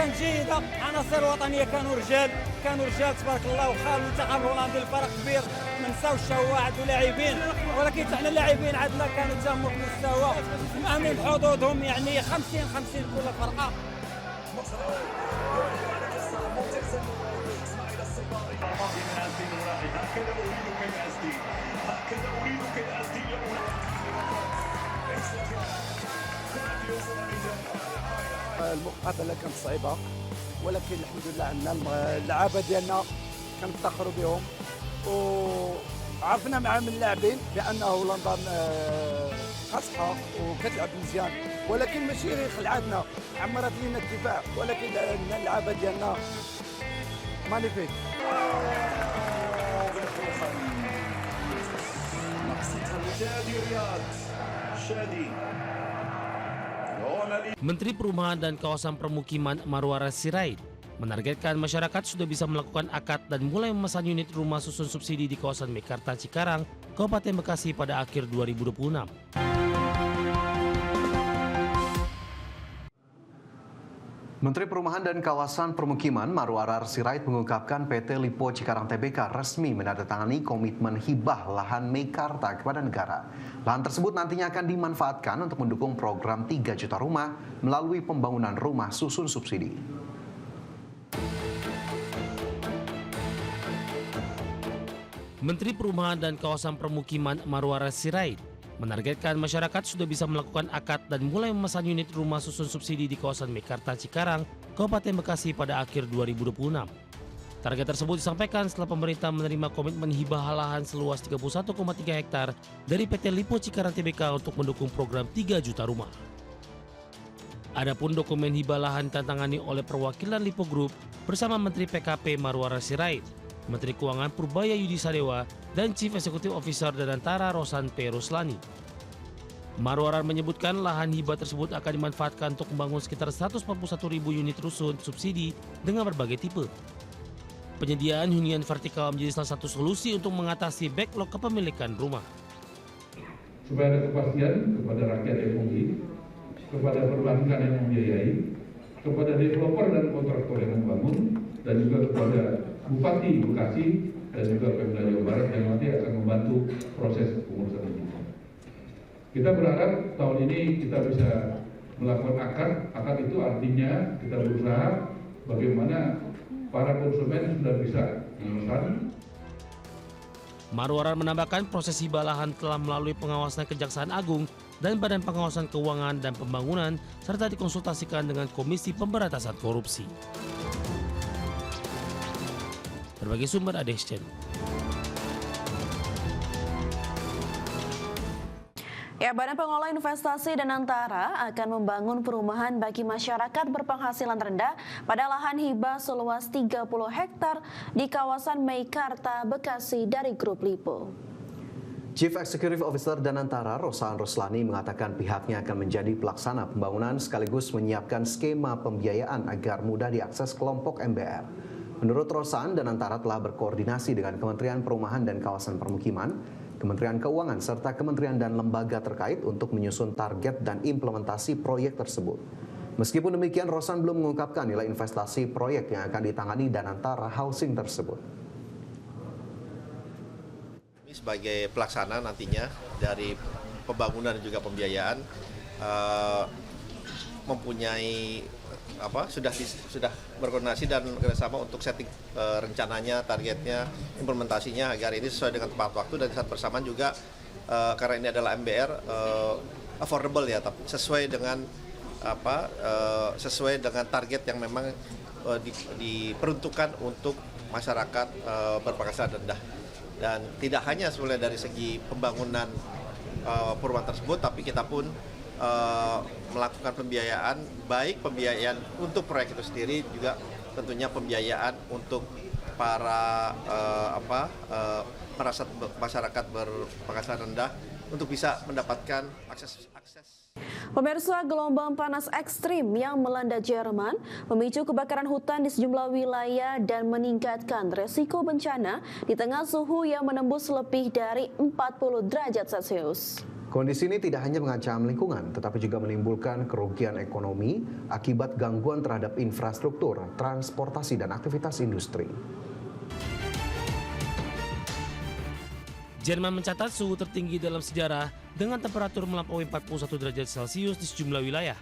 كانت جيده، عناصر وطنيه كانوا رجال تبارك الله، وخا المنتخب الهولندي الفرق كبير ما نساوش واحد ولاعبين، ولكن حنا اللاعبين عندنا كانوا تجمع في المستوى مأمن حظوظهم، يعني 50-50 كل فرقه. المقابله كانت صعيبه، ولكن الحمد لله عندنا اللعابه ديالنا كنفتخروا بهم، وعرفنا مع من اللاعبين بان هولندا قاصحه وكتلعب مزيان، ولكن ماشي خلعتنا، عمرت لينا الدفاع، ولكن اللعابه ديالنا مانيفيك. Menteri Perumahan dan Kawasan Permukiman Marwara Sirait menargetkan masyarakat sudah bisa melakukan akad dan mulai memesan unit rumah susun subsidi di kawasan Meikarta Cikarang, Kabupaten Bekasi pada akhir 2026. Menteri Perumahan dan Kawasan Permukiman Marwara Sirait mengungkapkan PT Lipo Cikarang Tbk resmi menandatangani komitmen hibah lahan Meikarta kepada negara. Lahan tersebut nantinya akan dimanfaatkan untuk mendukung program 3 juta rumah melalui pembangunan rumah susun subsidi. Menteri Perumahan dan Kawasan Permukiman Marwara Sirait menargetkan masyarakat sudah bisa melakukan akad dan mulai memesan unit rumah susun subsidi di kawasan Meikarta Cikarang, Kabupaten Bekasi pada akhir 2026. Target tersebut disampaikan setelah pemerintah menerima komitmen hibah lahan seluas 31,3 hektar dari PT Lipo Cikarang Tbk untuk mendukung program 3 juta rumah. Adapun dokumen hibah lahan ditantangani oleh perwakilan Lipo Group bersama Menteri PKP Marwara Sirait, Menteri Keuangan Purbaya Yudi Sadewa, dan Chief Executive Officer Danantara Rosan P. Ruslani. Marwara menyebutkan lahan hibah tersebut akan dimanfaatkan untuk membangun sekitar 141.000 unit rusun subsidi dengan berbagai tipe. Penyediaan hunian vertikal menjadi salah satu solusi untuk mengatasi backlog kepemilikan rumah. Supaya ada kepastian kepada rakyat yang membeli, kepada perbankan yang membiayai, kepada developer dan kontraktor yang membangun, dan juga kepada Bupati Bekasi dan juga Pemda Jawa Barat yang nanti akan membantu proses pengurusan ini. Kita berharap tahun ini kita bisa melakukan akad. Akad itu artinya kita berusaha bagaimana para konsumen sudah bisa memesan. Marwara menambahkan proses hibah lahan telah melalui pengawasan Kejaksaan Agung dan Badan Pengawasan Keuangan dan Pembangunan serta dikonsultasikan dengan Komisi Pemberantasan Korupsi. Berbagai sumber ADS Channel. Ya, Badan Pengelola Investasi Danantara akan membangun perumahan bagi masyarakat berpenghasilan rendah pada lahan hibah seluas 30 hektar di kawasan Meikarta, Bekasi dari Grup Lipo. Chief Executive Officer Danantara Rosan Ruslani mengatakan pihaknya akan menjadi pelaksana pembangunan sekaligus menyiapkan skema pembiayaan agar mudah diakses kelompok MBR. Menurut Rosan, Danantara telah berkoordinasi dengan Kementerian Perumahan dan Kawasan Permukiman, Kementerian Keuangan, serta kementerian dan lembaga terkait untuk menyusun target dan implementasi proyek tersebut. Meskipun demikian, Rosan belum mengungkapkan nilai investasi proyek yang akan ditangani Danantara Housing tersebut. Sebagai pelaksana nantinya dari pembangunan dan juga pembiayaan mempunyai sudah berkoordinasi dan kerjasama untuk setting rencananya, targetnya, implementasinya agar ini sesuai dengan tepat waktu, dan saat bersamaan juga karena ini adalah MBR affordable ya, tapi sesuai dengan sesuai dengan target yang memang diperuntukkan untuk masyarakat berpenghasilan rendah. Dan tidak hanya sebenarnya dari segi pembangunan perumahan tersebut, tapi kita pun melakukan pembiayaan, baik pembiayaan untuk proyek itu sendiri, juga tentunya pembiayaan untuk para masyarakat berpenghasilan rendah untuk bisa mendapatkan akses. Pemirsa, gelombang panas ekstrim yang melanda Jerman memicu kebakaran hutan di sejumlah wilayah dan meningkatkan resiko bencana di tengah suhu yang menembus lebih dari 40 derajat Celcius. Kondisi ini tidak hanya mengancam lingkungan, tetapi juga menimbulkan kerugian ekonomi akibat gangguan terhadap infrastruktur, transportasi, dan aktivitas industri. Jerman mencatat suhu tertinggi dalam sejarah dengan temperatur melampaui 41 derajat Celcius di sejumlah wilayah.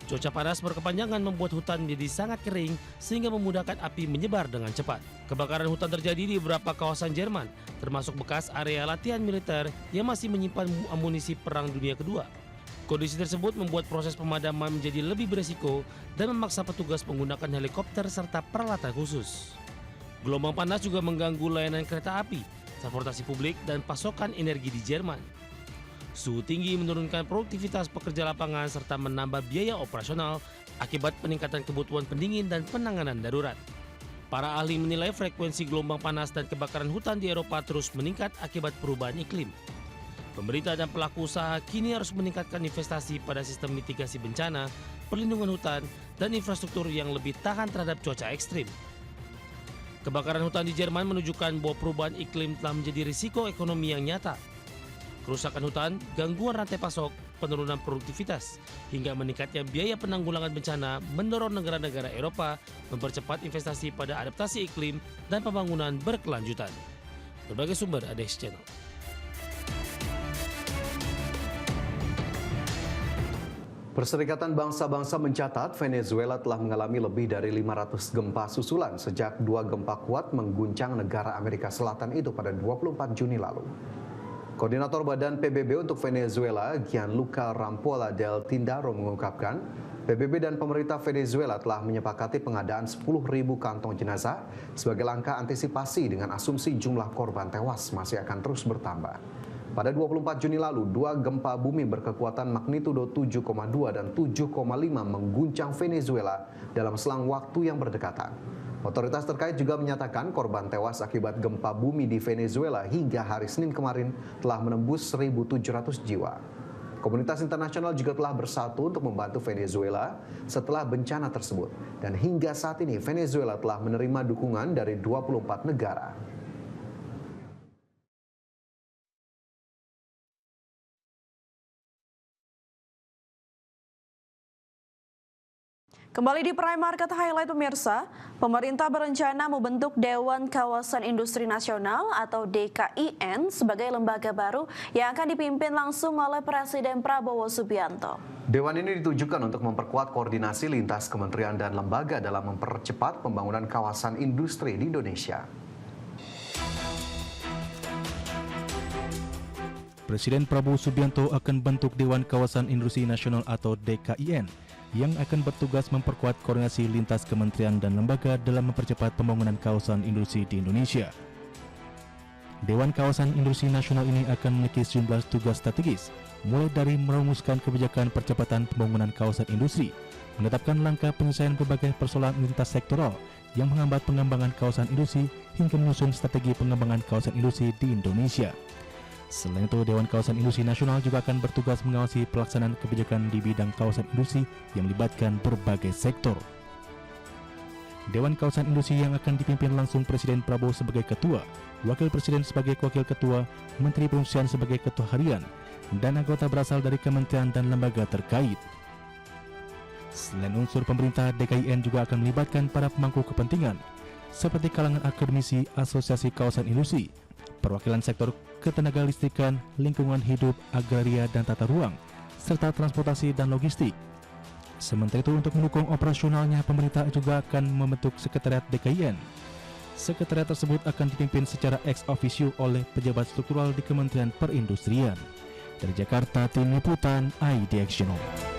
Cuaca panas berkepanjangan membuat hutan menjadi sangat kering sehingga memudahkan api menyebar dengan cepat. Kebakaran hutan terjadi di beberapa kawasan Jerman, termasuk bekas area latihan militer yang masih menyimpan amunisi Perang Dunia Kedua. Kondisi tersebut membuat proses pemadaman menjadi lebih beresiko dan memaksa petugas menggunakan helikopter serta peralatan khusus. Gelombang panas juga mengganggu layanan kereta api, transportasi publik, dan pasokan energi di Jerman. Suhu tinggi menurunkan produktivitas pekerja lapangan serta menambah biaya operasional akibat peningkatan kebutuhan pendingin dan penanganan darurat. Para ahli menilai frekuensi gelombang panas dan kebakaran hutan di Eropa terus meningkat akibat perubahan iklim. Pemerintah dan pelaku usaha kini harus meningkatkan investasi pada sistem mitigasi bencana, perlindungan hutan, dan infrastruktur yang lebih tahan terhadap cuaca ekstrim. Kebakaran hutan di Jerman menunjukkan bahwa perubahan iklim telah menjadi risiko ekonomi yang nyata. Kerusakan hutan, gangguan rantai pasok, penurunan produktivitas, hingga meningkatnya biaya penanggulangan bencana mendorong negara-negara Eropa mempercepat investasi pada adaptasi iklim dan pembangunan berkelanjutan. Berbagai sumber ada di channel. Perserikatan Bangsa-Bangsa mencatat Venezuela telah mengalami lebih dari 500 gempa susulan sejak 2 gempa kuat mengguncang negara Amerika Selatan itu pada 24 Juni lalu. Koordinator Badan PBB untuk Venezuela, Gianluca Rampolla del Tindaro mengungkapkan, PBB dan pemerintah Venezuela telah menyepakati pengadaan 10.000 kantong jenazah sebagai langkah antisipasi dengan asumsi jumlah korban tewas masih akan terus bertambah. Pada 24 Juni lalu, 2 gempa bumi berkekuatan magnitudo 7,2 dan 7,5 mengguncang Venezuela dalam selang waktu yang berdekatan. Otoritas terkait juga menyatakan korban tewas akibat gempa bumi di Venezuela hingga hari Senin kemarin telah menembus 1.700 jiwa. Komunitas internasional juga telah bersatu untuk membantu Venezuela setelah bencana tersebut. Dan hingga saat ini Venezuela telah menerima dukungan dari 24 negara. Kembali di Prime Market Highlight pemirsa, pemerintah berencana membentuk Dewan Kawasan Industri Nasional atau DKIN sebagai lembaga baru yang akan dipimpin langsung oleh Presiden Prabowo Subianto. Dewan ini ditujukan untuk memperkuat koordinasi lintas kementerian dan lembaga dalam mempercepat pembangunan kawasan industri di Indonesia. Presiden Prabowo Subianto akan bentuk Dewan Kawasan Industri Nasional atau DKIN yang akan bertugas memperkuat koordinasi lintas kementerian dan lembaga dalam mempercepat pembangunan kawasan industri di Indonesia. Dewan Kawasan Industri Nasional ini akan memiliki sejumlah tugas strategis, mulai dari merumuskan kebijakan percepatan pembangunan kawasan industri, menetapkan langkah penyelesaian berbagai persoalan lintas sektoral yang menghambat pengembangan kawasan industri, hingga menyusun strategi pengembangan kawasan industri di Indonesia. Selain itu, Dewan Kawasan Industri Nasional juga akan bertugas mengawasi pelaksanaan kebijakan di bidang kawasan industri yang melibatkan berbagai sektor. Dewan Kawasan Industri yang akan dipimpin langsung Presiden Prabowo sebagai ketua, Wakil Presiden sebagai wakil ketua, Menteri Perindustrian sebagai ketua harian, dan anggota berasal dari kementerian dan lembaga terkait. Selain unsur pemerintah, DKIN juga akan melibatkan para pemangku kepentingan, seperti kalangan akademisi, asosiasi kawasan industri, perwakilan sektor ketenagalistrikan, lingkungan hidup, agraria dan tata ruang, serta transportasi dan logistik. Sementara itu, untuk mendukung operasionalnya, pemerintah juga akan membentuk Sekretariat DKIN. Sekretariat tersebut akan dipimpin secara ex officio oleh pejabat struktural di Kementerian Perindustrian. Dari Jakarta, tim liputan IDX Channel.